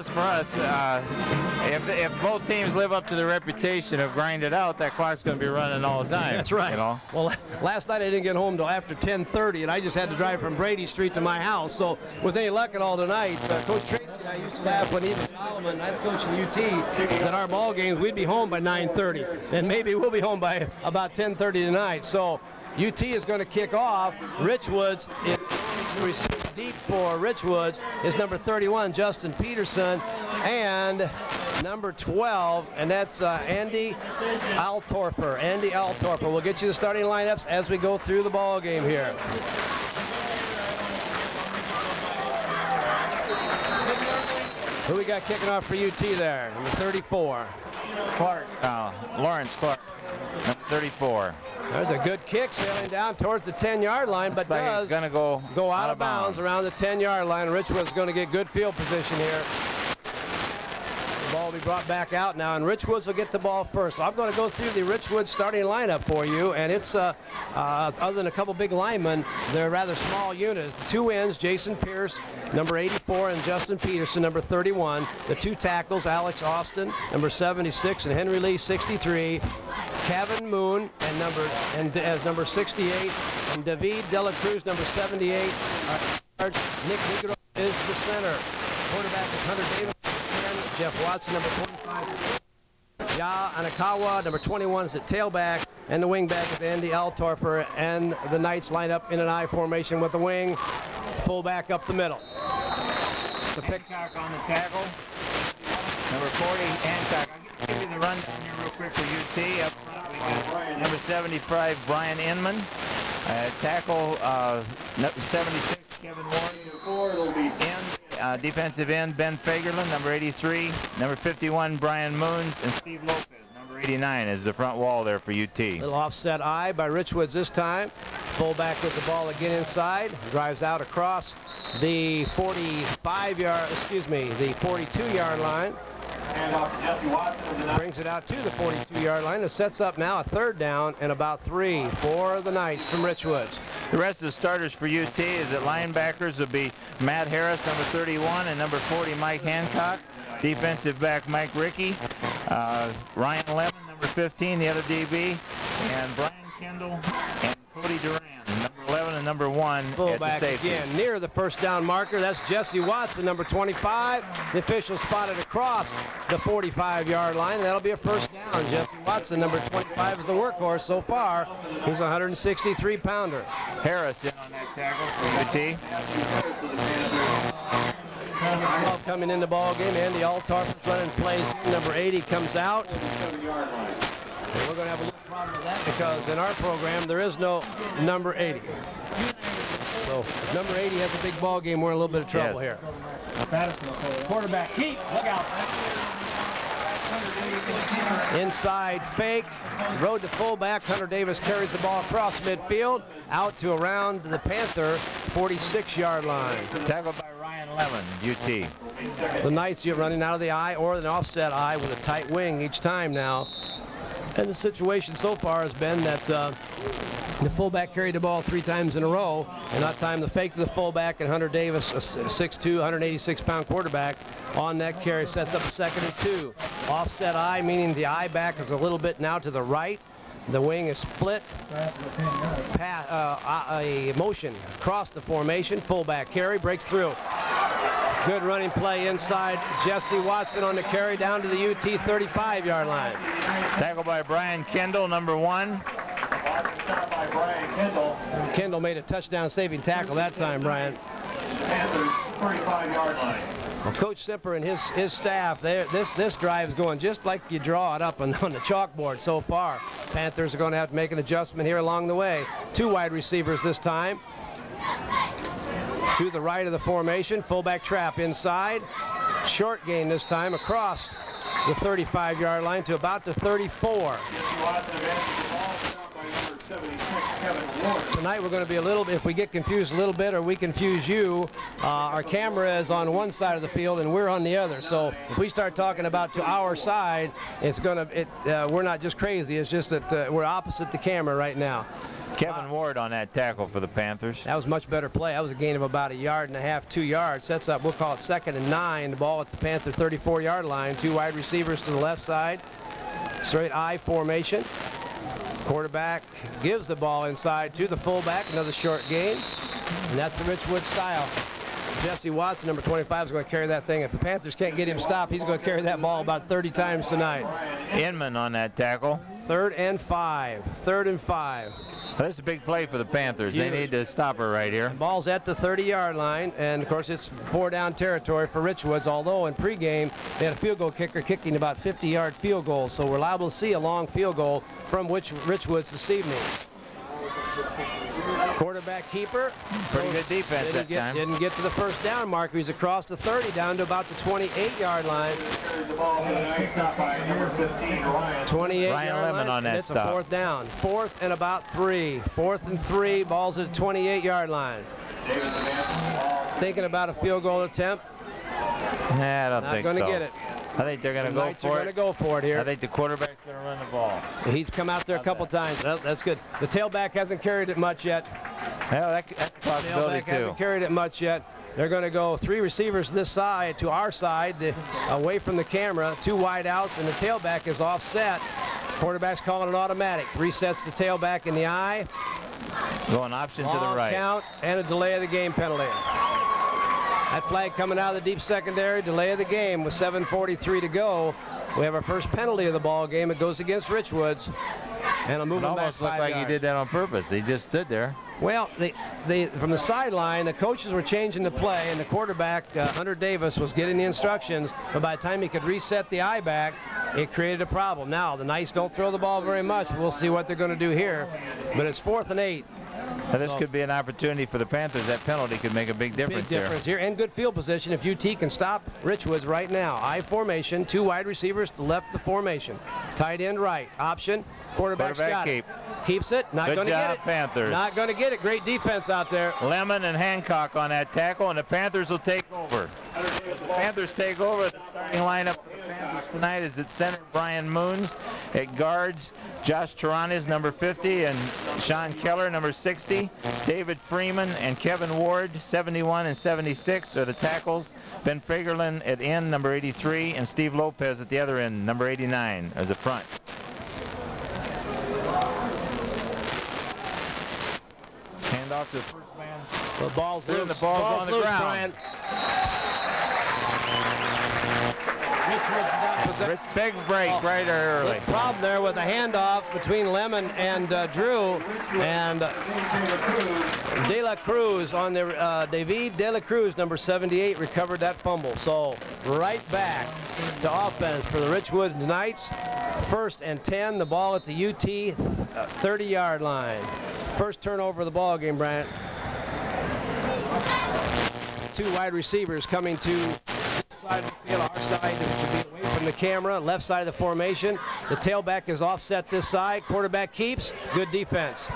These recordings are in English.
For us, if both teams live up to their reputation of grind it out, that clock's going to be running all the time. That's right. You know? Well, last night I didn't get home till after 10:30, and I just had to drive from Brady Street to my house. So with any luck at all tonight, Coach Tracy and I used to laugh when even Solomon, that's coaching UT, that our ball games we'd be home by 9:30, and maybe we'll be home by about 10:30 tonight. So UT is going to kick off. Richwoods is receiving deep for Richwoods is number 31, Justin Peterson, and number 12, and that's Andy Altorfer. Andy Altorfer. We'll get you the starting lineups as we go through the ball game here. Who we got kicking off for UT there? Number 34. Clark. Lawrence Clark, number 34. There's a good kick sailing down towards the 10-yard line, but does going to go out of bounds around the 10-yard line. Richwood's going to get good field position here. The ball will be brought back out now, and Richwoods will get the ball first. So I'm going to go through the Richwoods starting lineup for you, and it's other than a couple big linemen, they're a rather small unit. The two ends, Jason Pierce, number 84, and Justin Peterson, number 31. The two tackles, Alex Austin, number 76, and Henry Lee, 63. Kevin Moon as number 68, and David Dela Cruz, number 78. Nick Negro is the center. Quarterback is Hunter Davis, 10. Jeff Watson, number 25. Ya Anakawa, number 21, is at tailback, and the wingback is Andy Altorfer, and the Knights line up in an I formation with the wing, fullback up the middle. The Hancock on the tackle, number 40, Hancock. I'll give you the rundown here real quick for UT. Up front, we got number 75, Brian Inman. Tackle, 76, Kevin Ward. It'll be defensive end, Ben Fagerlin, number 83. Number 51, Brian Moons. And Steve Lopez, number 89, is the front wall there for UT. Little offset I by Richwoods this time. Fullback with the ball again inside. Drives out across the 42-yard line. Brings it out to the 42-yard line. It sets up now a third down and about 3 for the Knights from Richwoods. The rest of the starters for UT is that linebackers will be Matt Harris, number 31, and number 40, Mike Hancock. Defensive back, Mike Rickey. Ryan Lemon, number 15, the other DB. And Brian Kendall and Cody Duran, number 11 and number 1 fullback again near the first down marker. That's Jesse Watson, number 25. The official spotted across the 45-yard line, and that'll be a first down. Jesse Watson, number 25, is the workhorse so far. He's a 163-pounder. Harris in on that tackle for UT. Coming in the ball game, Andy Altorfer's running plays. Number 80 comes out. And we're going to have a little problem with that because in our program there is no number 80. So if number 80 has a big ball game, we're in a little bit of trouble here. Quarterback keep, look out. Inside fake, road to fullback. Hunter Davis carries the ball across midfield, out to around the Panther 46-yard line. Tackled by Ryan Lemon, UT. The Knights running out of the I or an offset I with a tight wing each time now. And the situation so far has been that the fullback carried the ball 3 times in a row, and that time the fake to the fullback, and Hunter Davis, a 6'2", 186-pound quarterback, on that carry sets up a 2nd and 2. Offset I, meaning the I back is a little bit now to the right. The wing is split. A motion across the formation. Fullback carry, breaks through. Good running play inside. Jesse Watson on the carry down to the UT 35-yard line. Tackle by Brian Kendall, number 1. Kendall made a touchdown-saving tackle that time, Brian. 35-yard line. Well, Coach Simper and his staff, this drive is going just like you draw it up on the chalkboard so far. Panthers are going to have to make an adjustment here along the way. 2 wide receivers this time. To the right of the formation, fullback trap inside. Short gain this time across the 35-yard line to about the 34. Tonight we're going to be a little bit, if we get confused a little bit or we confuse you, our camera is on one side of the field and we're on the other. So if we start talking about to our side, it's going to, we're not just crazy, it's just that we're opposite the camera right now. Kevin Ward on that tackle for the Panthers. That was much better play. That was a gain of about 1.5 yards, 2 yards. Sets up, we'll call it 2nd and 9. The ball at the Panther 34-yard line. 2 wide receivers to the left side. Straight I formation. Quarterback gives the ball inside to the fullback. Another short gain. And that's the Richwoods style. Jesse Watson, number 25, is going to carry that thing. If the Panthers can't get him stopped, he's going to carry that ball about 30 times tonight. Inman on that tackle. 3rd and 5. 3rd and 5. Well, that's a big play for the Panthers. They need to stop her right here. Ball's at the 30-yard line, and of course it's 4-down territory for Richwoods, although in pregame they had a field goal kicker kicking about 50-yard field goals, so we're liable to see a long field goal from Richwoods this evening. Quarterback keeper. Pretty good defense that time. Didn't get to the first down marker. He's across the 30 down to about the 28-yard line. 28-yard line. On that it's stop. a 4th down. 4th and about 3. 4th and 3. Ball's at the 28-yard line. Thinking about a field goal attempt. Nah, I don't think so. Not going to get it. I think they're going to go Knights for are it. going to go for it here. I think the quarterback's going to run the ball. He's come out there a couple times. Well, that's good. The tailback hasn't carried it much yet. Well, that's a possibility Tailback too. hasn't carried it much yet. They're going to go 3 receivers this side to our side, away from the camera, 2 wide outs, and the tailback is offset. Quarterback's calling it automatic. Resets the tailback in the eye. Going option to the Long right. count and a delay of the game penalty. That flag coming out of the deep secondary, delay of the game with 7:43 to go. We have our first penalty of the ball game. It goes against Richwoods, and it'll move It him back almost looked 5 like yards. he did that on purpose. He just stood there. Well, from the sideline, the coaches were changing the play, and the quarterback, Hunter Davis, was getting the instructions, but by the time he could reset the eye back, it created a problem. Now, the Knights don't throw the ball very much. We'll see what they're going to do here, but it's 4th and 8. Now, this could be an opportunity for the Panthers. That penalty could make a big difference Here. And good field position if UT can stop Richwoods right now. I formation, 2 wide receivers to left the formation. Tight end right. Option. Quarterback's got it. Keeps it. Not going to get it. Panthers. Not going to get it. Great defense out there. Lemon and Hancock on that tackle, and the Panthers will take over. The Panthers take over. The starting lineup for the Panthers tonight is at center Brian Moons. At guards, Josh Taranis, number 50, and Sean Keller, number 60. David Freeman and Kevin Ward, 71 and 76, are the tackles. Ben Fagerlin at end, number 83, and Steve Lopez at the other end, number 89, as a front. Hand off to the first man. The ball's loose. The ball's on the ground. Brian. Rich, big break right early. Problem there with the handoff between Lemon and Drew, and De La Cruz on the David De La Cruz, number 78, recovered that fumble. So right back to offense for the Richwoods Knights. 1st and 10. The ball at the UT 30-yard line. First turnover of the ball game, Bryant. 2 wide receivers coming to this side of the field, our side, which will be away from the camera. Left side of the formation. The tailback is offset this side. Quarterback keeps. Good defense.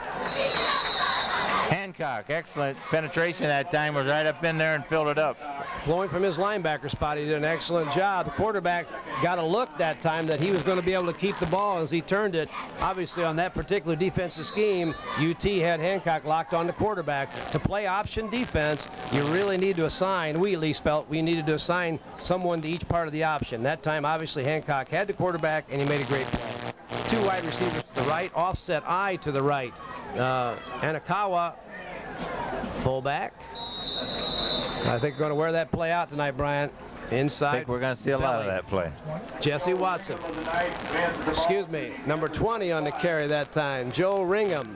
Hancock, excellent penetration that time, was right up in there and filled it up. Flowing from his linebacker spot, he did an excellent job. The quarterback got a look that time that he was going to be able to keep the ball as he turned it. Obviously, on that particular defensive scheme, UT had Hancock locked on the quarterback. To play option defense, you really need to assign, we at least felt we needed to assign someone to each part of the option. That time, obviously, Hancock had the quarterback, and he made a great play. 2 wide receivers to the right, offset I to the right. Anakawa, fullback. I think we're going to wear that play out tonight, Bryant. Inside. I think we're going to see a lot of that play. Jesse Watson. Excuse me. Number 20 on the carry that time. Joe Ringham.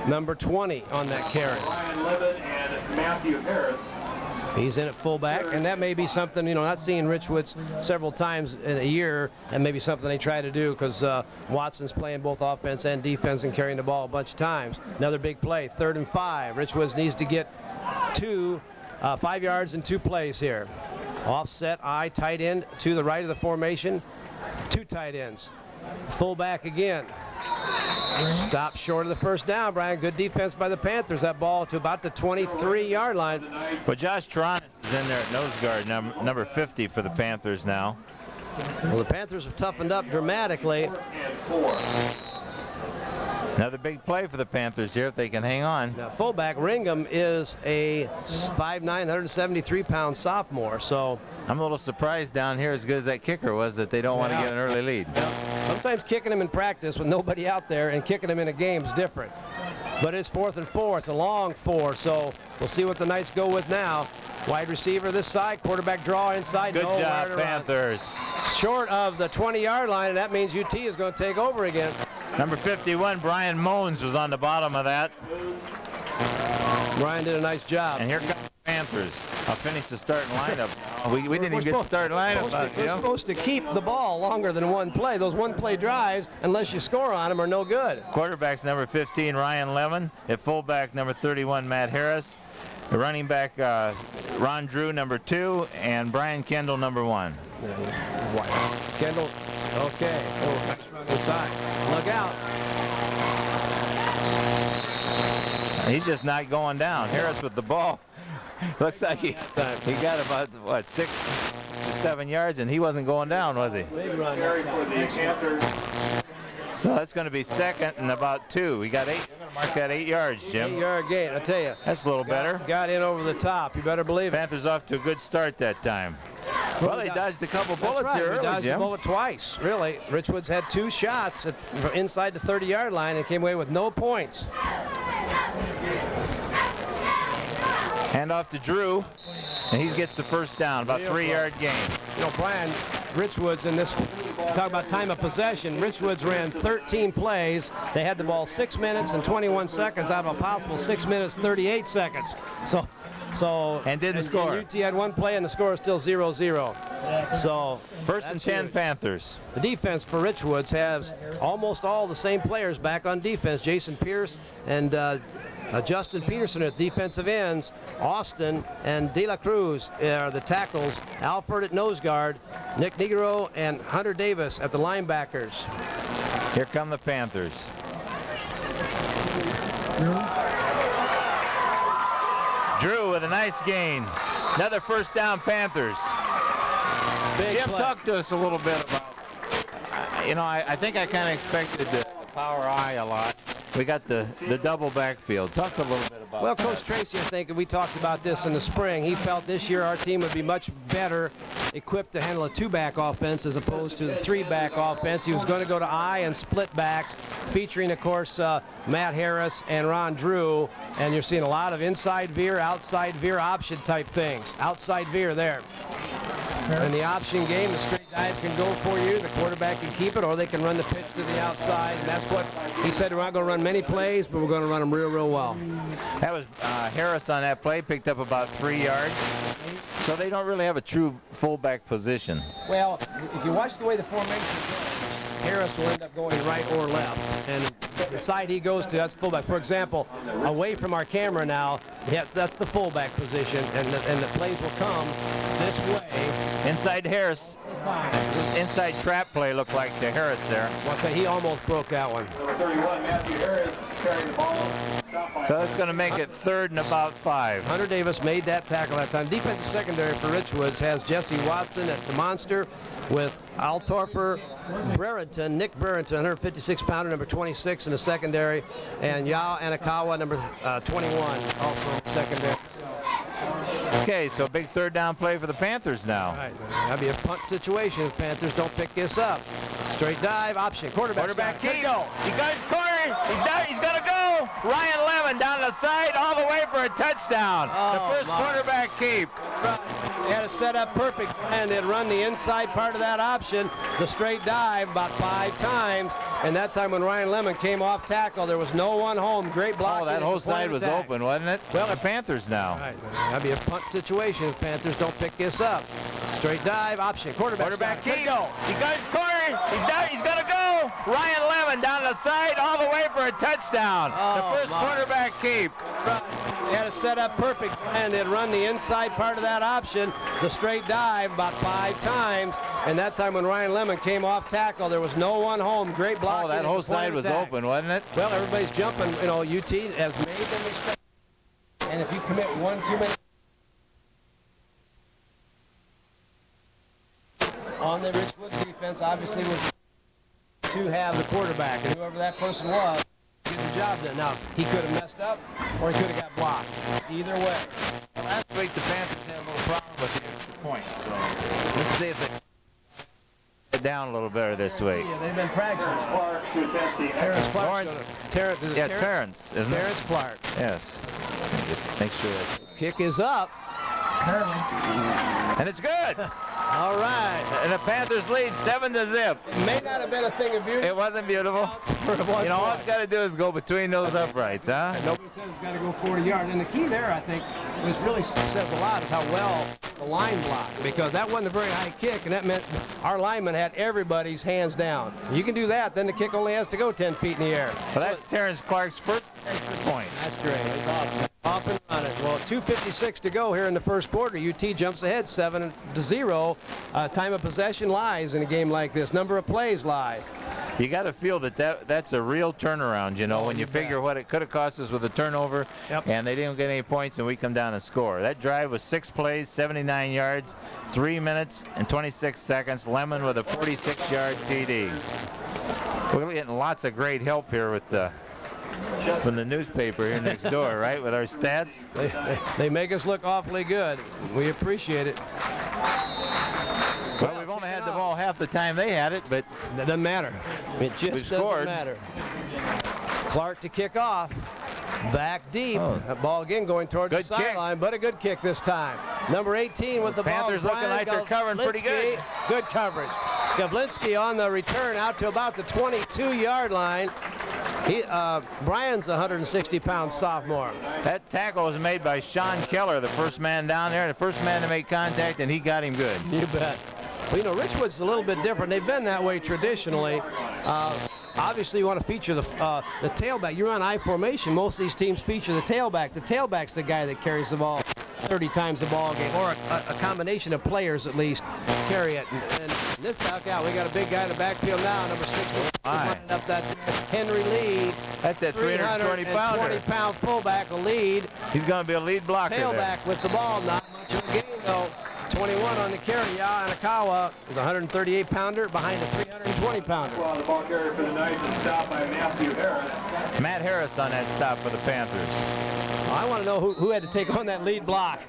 Number 20 on that carry. Ryan Levitt and Matthew Harris. He's in at fullback, and that may be something, not seeing Richwoods several times in a year, and maybe something they try to do because Watson's playing both offense and defense and carrying the ball a bunch of times. Another big play, 3rd and 5. Richwoods needs to get 5 yards in 2 plays here. Offset I, tight end to the right of the formation. 2 tight ends. Fullback again. Stop short of the first down, Brian. Good defense by the Panthers. That ball to about the 23-yard line. Well, Josh Taranis is in there at nose guard, number 50 for the Panthers now. Well, the Panthers have toughened up dramatically. Another big play for the Panthers here if they can hang on. Now, fullback Ringham is a 5'9", 173-pound sophomore, so I'm a little surprised down here, as good as that kicker was, that they don't want to get an early lead. sometimes kicking him in practice with nobody out there and kicking him in a game is different. But it's 4th and 4. It's a long 4, so we'll see what the Knights go with now. Wide receiver this side, quarterback draw inside. Good job, Panthers. Short of the 20-yard line, and that means UT is going to take over again. Number 51, Brian Mones, was on the bottom of that. Brian did a nice job. And here come the Panthers. I'll finish the starting lineup. We didn't even get the starting lineup. We're supposed to keep the ball longer than one play. Those one-play drives, unless you score on them, are no good. Quarterback's number 15, Ryan Lemon. At fullback, number 31, Matt Harris. The running back, Ron Drew, number 2, and Brian Kendall, number 1. Kendall, okay. Oh, nice run inside. Look out. He's just not going down. Harris with the ball. Looks like he got about, what, 6 to 7 yards, and he wasn't going down, was he? So that's going to be second and about 2. We got 8. You're going to mark that 8 yards, Jim. 8-yard gain, I tell you. That's a little better. Got in over the top. You better believe it. Panthers off to a good start that time. Well, they dodged a couple bullets here early, dodged Jim. a bullet twice, really. Richwoods had 2 shots inside the 30-yard line and came away with no points. Hand off to Drew, and he gets the first down, about 3-yard gain. You know, Brian, Richwoods in this, talk about time of possession, Richwoods ran 13 plays. They had the ball 6 minutes and 21 seconds out of a possible 6 minutes, 38 seconds. And didn't score. And UT had 1 play, and the score is still 0-0. So first and 10 Panthers. The defense for Richwoods has almost all the same players back on defense. Jason Pierce and Justin Peterson at defensive ends. Austin and De La Cruz are the tackles. Alford at nose guard. Nick Negro and Hunter Davis at the linebackers. Here come the Panthers. Drew with a nice gain. Another first down, Panthers. Jim, talk to us a little bit about, I think I kind of expected the power eye a lot. We got the double backfield. Talk a little bit about Well, that. Coach Tracy, I think, we talked about this in the spring. He felt this year our team would be much better equipped to handle a 2-back offense as opposed to the 3-back offense. He was going to go to I and split backs, featuring, of course, Matt Harris and Ron Drew. And you're seeing a lot of inside veer, outside veer option type things. Outside veer there. In the option game, the straight dive can go for you. The quarterback can keep it, or they can run the pitch to the outside. And that's what he said. We're not going to run many plays, but we're going to run them real, real well. That was Harris on that play, picked up about 3 yards. So they don't really have a true fullback position. Well, if you watch the way the formation goes, Harris will end up going right or left. And the side he goes to, that's fullback. For example, away from our camera now, that's the fullback position, and the plays will come this way. Inside Harris. Inside trap play looked like to Harris there. Well, he almost broke that one. Number 31, Matthew Harris, carrying the ball. So it's going to make it 3rd and about 5. Hunter Davis made that tackle that time. Defensive secondary for Richwoods has Jesse Watson at the monster with Altorper, Brereton, Nick Brereton, 156-pounder, number 26 in the secondary, and Yao Anakawa, number 21, also in the secondary. Okay, so big 3rd down play for the Panthers now. All right, that'd be a punt situation if Panthers don't pick this up. Straight dive, option, quarterback keep. He got his corner. He's going to go. Ryan Lemon down the side all the way for a touchdown. The first quarterback keep. They had it set up perfect, and they'd run the inside part of that option, the straight dive, about 5 times. And that time when Ryan Lemon came off tackle, there was no one home. Great block. Oh, that whole side was open, wasn't it? Well, the Panthers now. All right, that'd be a punt situation if Panthers don't pick this up. Straight dive, option, quarterback keep. He got his corner. He's going to go. Ryan Lemon down the side all the way for a touchdown. The first quarterback keep. They had it set up perfect, and they'd run the inside part of that option, the straight dive, about 5 times. And that time when Ryan Lemon came off tackle, there was no one home. Great block. Oh, that whole side was open, wasn't it? Well, everybody's jumping. UT has made them respect. And if you commit 1 too many on the Richwoods defense, obviously was to have the quarterback, and whoever that person was, get job done. Now, he could have messed up or he could have got blocked. Either way. Last week the Panthers had a little problem with the extra points, so let's see if they get down a little better this week. Yeah, they've been practicing. Clark to attempt the Terrence Clark. Terrence, isn't it? Terrence Clark. Yes. Make sure that Kick is up. and it's good. All right. And the Panthers lead 7-0. It may not have been a thing of beauty. It wasn't beautiful. You know, all it's got to do is go between those uprights, huh? Nobody says it's got to go 40 yards. And the key there, I think, which really says a lot, is how well the line blocked. Because that wasn't a very high kick, and that meant our lineman had everybody's hands down. You can do that, then the kick only has to go 10 feet in the air. Well, that's Terrence Clark's first extra point. That's great. It's awesome. Off and running. Well, 2:56 to go here in the first quarter. UT jumps ahead 7-0. Time of possession lies in a game like this. Number of plays lies. You got to feel that's a real turnaround, you know, when you figure what it could have cost us with a turnover, and they didn't get any points, and we come down and score. That drive was 6 plays, 79 yards, 3 minutes and 26 seconds. Lemon with a 46-yard TD. We're getting lots of great help here with from the newspaper here next door, right, with our stats. They make us look awfully good. We appreciate it. Well, we've only had the ball half the time they had it, but that doesn't matter. It just doesn't matter. Clark to kick off. Back deep. Oh. That ball again going towards the sideline, but a good kick this time. Number 18 with the Panthers ball. looking like they're covering pretty good. Good coverage. Gavlinski on the return out to about the 22-yard line. Brian's a 160-pound sophomore. That tackle was made by Sean Keller, the first man down there, the first man to make contact, and he got him good. You bet. Well, you know, Richwoods is a little bit different. They've been that way traditionally. Obviously, you want to feature the tailback. You run I formation. Most of these teams feature the tailback. The tailback's the guy that carries the ball 30 times a ball game, or a combination of players at least carry it. And this back out, we got a big guy in the backfield now, number 60. Running up that Henry Lead. That's that 320-pounder. 20-pound fullback, a lead. He's going to be a lead blocker Tailback there. with the ball, not much of a gain though. 21 on the carry. Anakawa is a 138-pounder behind a 320-pounder. Well, the ball carrier for the Knights is stopped by Matthew Harris. Matt Harris on that stop for the Panthers. I want to know who had to take on that lead block.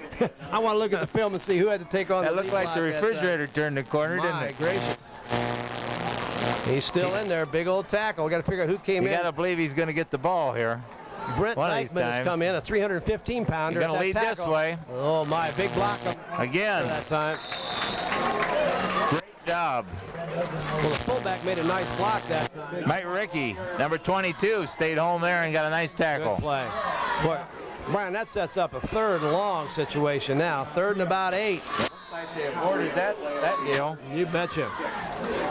I want to look at the film and see who had to take on that the lead block. That looked like the refrigerator turned the corner, didn't it? My gracious. He's still in there. Big old tackle. We got to figure out who came in. You got to believe he's going to get the ball here. Brent Dykeman has come in, a 315-pounder. Going to lead this way. Oh, my. Big block again that time. Great job. Well, the fullback made a nice block that time. Mike Rickey, number 22, stayed home there and got a nice tackle. Good play. Boy, Brian, that sets up a 3rd and long situation now. 3rd and about 8. Looks like they aborted that deal. You betcha.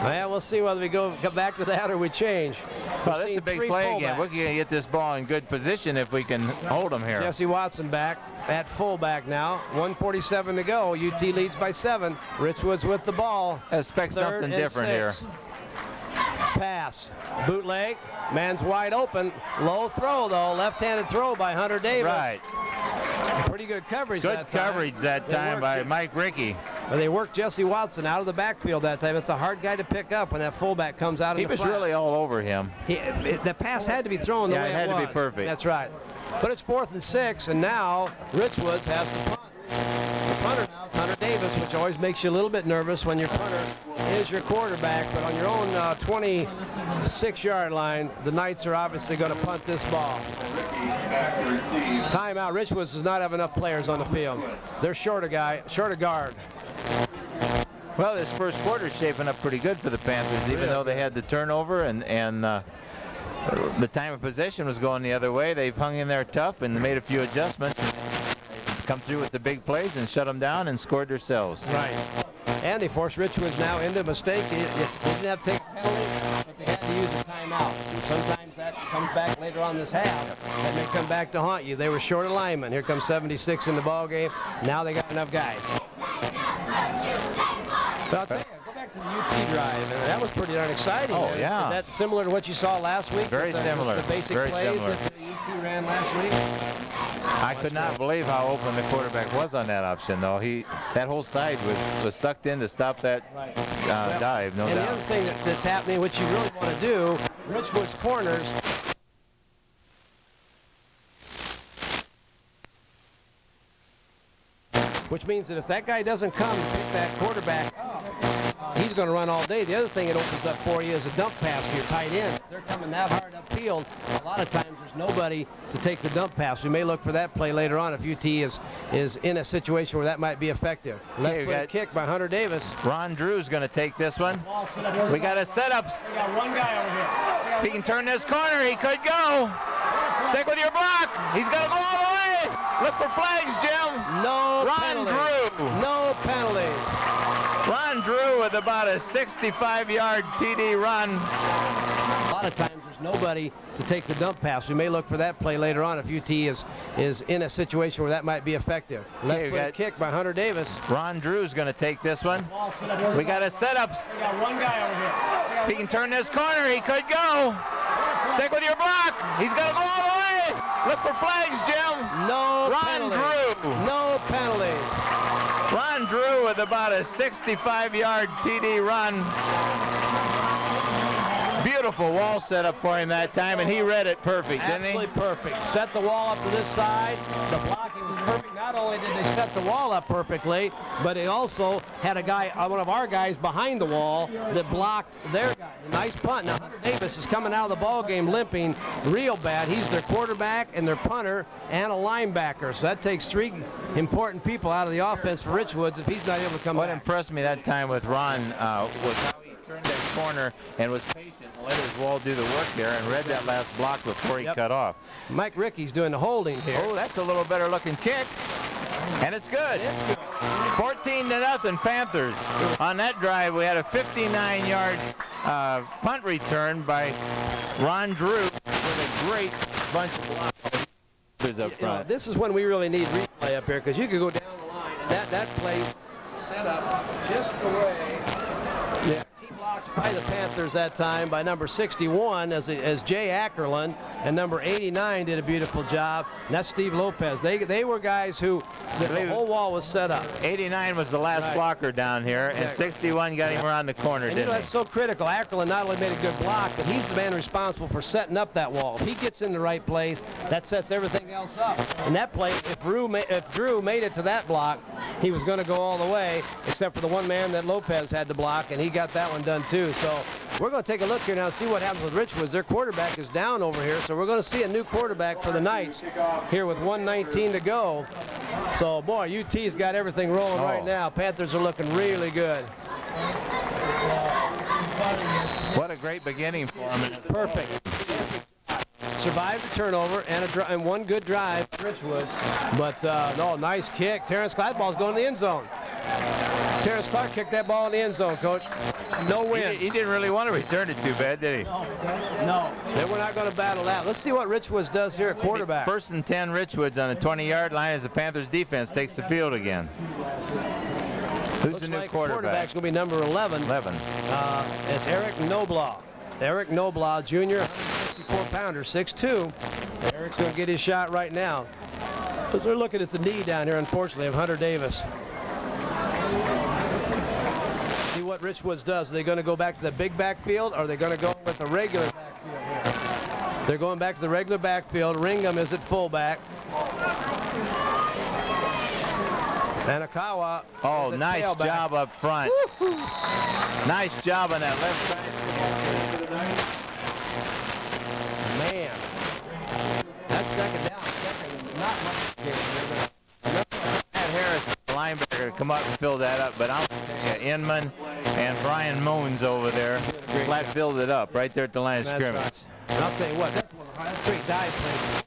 Well, we'll see whether we go back to that or we change. Well, this is a big play again. We're going to get this ball in good position if we can hold them here. Jesse Watson back at fullback now. 1:47 to go. UT leads by 7. Richwoods with the ball. Expect something different here. Pass. Bootleg. Man's wide open. Low throw, though. Left-handed throw by Hunter Davis. Right. Pretty good coverage that time. Good coverage that time by Mike Rickey. But they worked Jesse Watson out of the backfield that time. It's a hard guy to pick up when that fullback comes out of the flat. He was really all over him. The pass had to be thrown the way it was. Yeah, it had to be perfect. That's right. But it's 4th and 6, and now Richwoods has to punt. The punter now is Hunter Davis, which always makes you a little bit nervous when your punter is your quarterback. But on your own 26-yard line, the Knights are obviously going to punt this ball. Timeout. Richwoods does not have enough players on the field. They're short of guard. Well, this first quarter is shaping up pretty good for the Panthers, even though they had the turnover and the time of possession was going the other way. They've hung in there tough and made a few adjustments. They've come through with the big plays and shut them down and scored themselves. Right. And they forced Richwoods now into a mistake. They didn't have to take a penalty, but they had to use a timeout. And sometimes that comes back later on this half. That may come back to haunt you. They were short of linemen. Here comes 76 in the ball game. Now they got enough guys. But I'll tell you, go back to the UT drive. That was pretty darn exciting. Oh, yeah. Is that similar to what you saw last week? Very similar. The basic Very plays similar. that the UT ran last week? I could not believe how open the quarterback was on that option, though. That whole side was sucked in to stop that dive, no doubt. And the other thing that's happening, which you really want to do, Richwoods corners which means that if that guy doesn't come to pick that quarterback he's going to run all day. The other thing it opens up for you is a dump pass to your tight end. They're coming that hard upfield. A lot of times there's nobody to take the dump pass. We may look for that play later on if U.T. is in a situation where that might be effective. Left foot kick by Hunter Davis. Ron Drew's going to take this one. We got a setup. We got one guy over here. He can turn this corner. He could go. Stick with your block. He's going to go all the way. Look for flags, Jim. No Ron penalties. Drew. No penalties. Ron Drew with about a 65-yard TD run. A lot of times there's nobody to take the dump pass. We may look for that play later on if U.T. is in a situation where that might be effective. Left foot kick by Hunter Davis. Ron Drew's going to take this one. We got a setup. We got one guy over here. He can turn this corner. He could go. Stick with your block. He's going to go all the way. Look for flags, Jim. No Ron penalties. Drew. No penalties. Ron Drew with about a 65-yard TD run. Beautiful wall setup for him that time, and he read it perfect, didn't he? Absolutely perfect. Set the wall up to this side. The blocking was perfect. Not only did they set the wall up perfectly, but they also had a guy, one of our guys behind the wall that blocked their guy. A nice punt. Now, Hunter Davis is coming out of the ball game limping real bad. He's their quarterback and their punter and a linebacker. So that takes three important people out of the offense for Richwoods if he's not able to come What back. impressed me that time with Ron was how he turned that corner and was patient and let his wall do the work there and read that last block before he cut off. Mike Rickey's doing the holding here. Oh, that's a little better looking kick. And it's good. It's good. 14-0 Panthers. On that drive, we had a 59-yard punt return by Ron Drew with a great bunch of blocks up front. You know, this is when we really need replay up here because you could go down the line and that play set up just the way. Yeah. Key blocks by the Panthers that time by number 61 as Jay Ackerland, and number 89 did a beautiful job, and that's Steve Lopez. They were guys who the whole wall was set up. 89 was the last blocker down here, and 61 got him around the corner, And didn't that's so critical. Ackerland not only made a good block, but he's the man responsible for setting up that wall. If he gets in the right place, that sets everything else up. And that play, if Drew made it to that block, he was going to go all the way, except for the one man that Lopez had to block, and he got that one done too. So we're going to take a look here now and see what happens with Richwoods. Their quarterback is down over here, so we're going to see a new quarterback for the Knights here with 1:19 to go. So, boy, UT's got everything rolling right now. Panthers are looking really good. What a great beginning for him. Perfect. Survived the turnover and one good drive for Richwoods. But, no, nice kick. Terrence Clark, ball's going to the end zone. Terrence Clark kicked that ball in the end zone, Coach. No win. He didn't really want to return it too bad, did he? No. Then we're not going to battle that. Let's see what Richwoods does here at quarterback. 1st and 10 Richwoods on the 20-yard line as the Panthers defense takes the field again. Who's Looks the new like quarterback? Quarterback's going to be number 11. It's Eric Noblaw. Eric Noblaw, Jr., 154-pounder, 6'2". Eric's going to get his shot right now. Because they're looking at the knee down here, unfortunately, of Hunter Davis. See what Richwoods does. Are they going to go back to the big backfield, or are they going to go with the regular backfield here? They're going back to the regular backfield. Ringham is at fullback. Anakawa. Oh, nice job up front. Nice job on that left side. Man. That's second down. Not much here. Matt Harris, the linebacker, to come up and fill that up, but I'm Inman and Brian Moons over there flat filled it up right there at the line of scrimmage. Right. And I'll tell you what, that's great dive plays.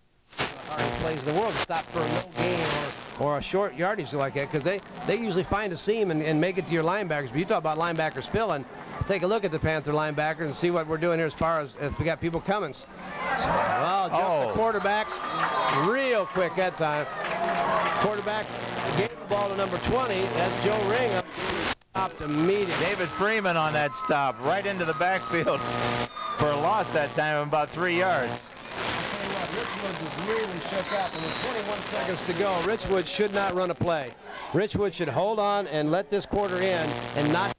Hardest plays in the world to stop for a no gain or a short yardage like that, because they usually find a seam and make it to your linebackers. But you talk about linebackers filling. Take a look at the Panther linebackers and see what we're doing here as far as if we got people coming. Well, jump the quarterback real quick that time. Quarterback gave the ball to number 20. That's Joe Ringham. Stopped immediately. David Freeman on that stop right into the backfield for a loss that time of about 3 yards. Richwoods is really shook up, and with 21 seconds to go, Richwoods should not run a play. Richwoods should hold on and let this quarter in and not.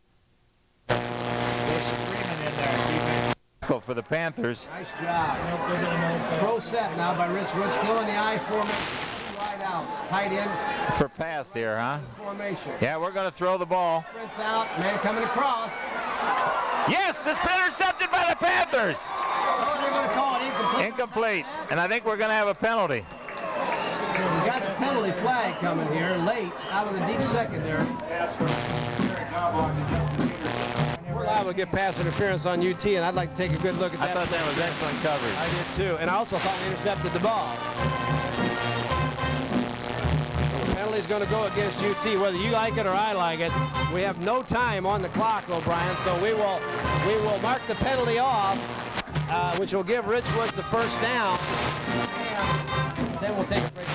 For the Panthers. Nice job. Pro set now by Richwoods, still in the I formation. Wide house. Tight end. For pass here, huh? Formation. Yeah, we're going to throw the ball. Prince out. Man coming across. Yes, it's been intercepted by the Panthers. Oh, they're going to call it incomplete. Incomplete. And I think we're going to have a penalty. We got the penalty flag coming here late out of the deep secondary. We're liable to get pass interference on UT, and I'd like to take a good look at that. I thought that was excellent coverage. I did too, and I also thought we intercepted the ball. The penalty's going to go against UT, whether you like it or I like it. We have no time on the clock, O'Brien, so we will mark the penalty off, which will give Richwoods the first down. And then we'll take a break.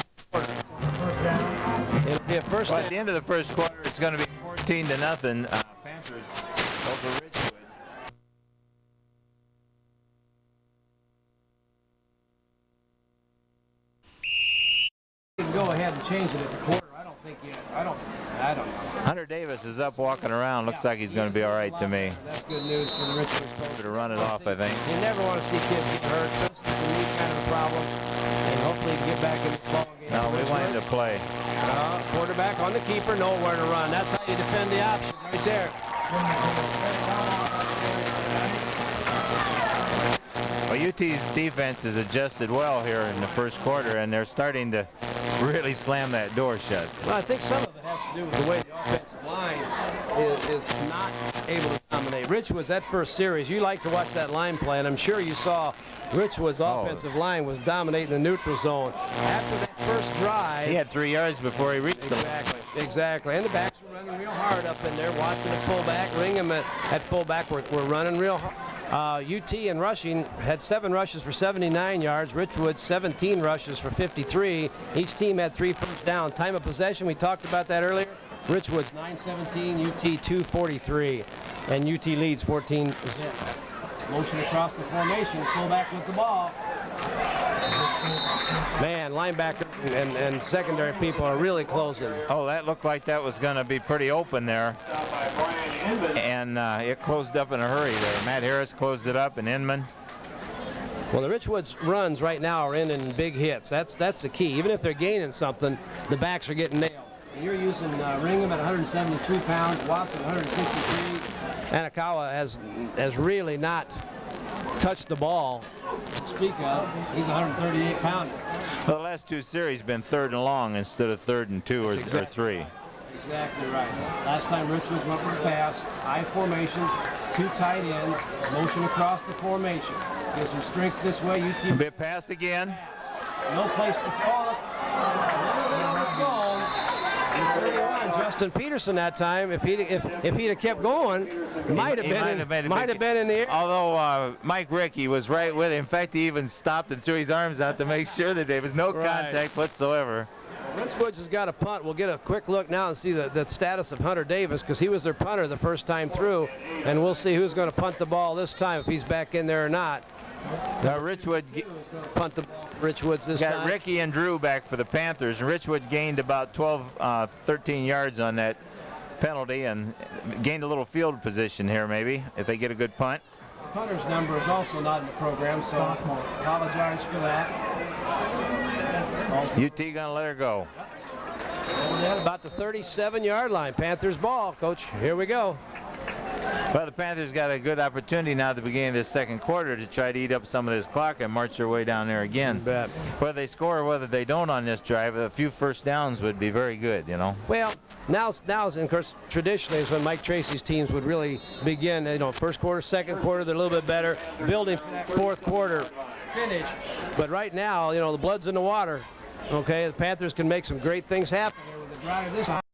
It'll be a first Well, down. at the end of the first quarter, it's going to be 14-0. Panthers over Richwood. You can go ahead and change it at the quarter. I don't think I don't know. Hunter Davis is up walking around. Looks like he's going to be all right to me. That's good news for the Richwoods folks. To run it off, I think. You never want to see kids get hurt. It's a knee kind of a problem. And hopefully you can get back in the ball game. No, we want him to play. Quarterback on the keeper, nowhere to run. That's how you defend the option right there. Well, UT's defense has adjusted well here in the first quarter, and they're starting to really slam that door shut. Well, I think some of it has to do with the way the offensive line is not able to dominate. Richwoods, that first series, you like to watch that line play, and I'm sure you saw Richwoods' offensive line was dominating the neutral zone. After that first drive, He had 3 yards before he reached them. Exactly. And the backs were running real hard up in there. Watson at fullback, Ringham at fullback were running real hard. UT in rushing had 7 rushes for 79 yards. Richwoods 17 rushes for 53. Each team had 3 first down. Time of possession, we talked about that earlier. Richwoods 9-17, UT 2-43, and UT leads 14-0. Motion across the formation, fullback with the ball. Man, linebacker and secondary people are really closing. Oh, that looked like that was going to be pretty open there. And it closed up in a hurry there. Matt Harris closed it up, and Inman. Well, the Richwoods runs right now are in big hits. That's the key. Even if they're gaining something, the backs are getting nailed. You're using Ringham at 172 pounds, Watson 163. Anakawa has really not touched the ball to speak of. He's 138 pounds. Well, the last 2 series been 3rd and long instead of 3rd and 2 or 3. Exactly right. Last time Richwoods went with a pass, high formation, 2 tight ends, motion across the formation. Get some strength this way. UT. A bit pass again. No place to fall it. Justin Peterson that time, if he'd have kept going, might have been in the air. Although Mike Rickey was right with him. In fact, he even stopped and threw his arms out to make sure that there was no contact whatsoever. Richwoods has got a punt. We'll get a quick look now and see the status of Hunter Davis, because he was their punter the first time through, and we'll see who's going to punt the ball this time, if he's back in there or not. Richwood Punt the ball for Richwoods this got time. Rickey and Drew back for the Panthers, and Richwood gained about 13 yards on that penalty and gained a little field position here maybe if they get a good punt. The punter's number is also not in the program, so apologize for that. UT gonna let her go. About the 37-yard line. Panthers ball, Coach. Here we go. Well, the Panthers got a good opportunity now at the beginning of this second quarter to try to eat up some of this clock and march their way down there again. Bet. Whether they score or whether they don't on this drive, a few first downs would be very good, you know. Well, now, of course, traditionally is when Mike Tracy's teams would really begin. You know, first quarter, second quarter, they're a little bit better, building for that fourth quarter finish. But right now, you know, the blood's in the water. Okay, the Panthers can make some great things happen here with the drive this time.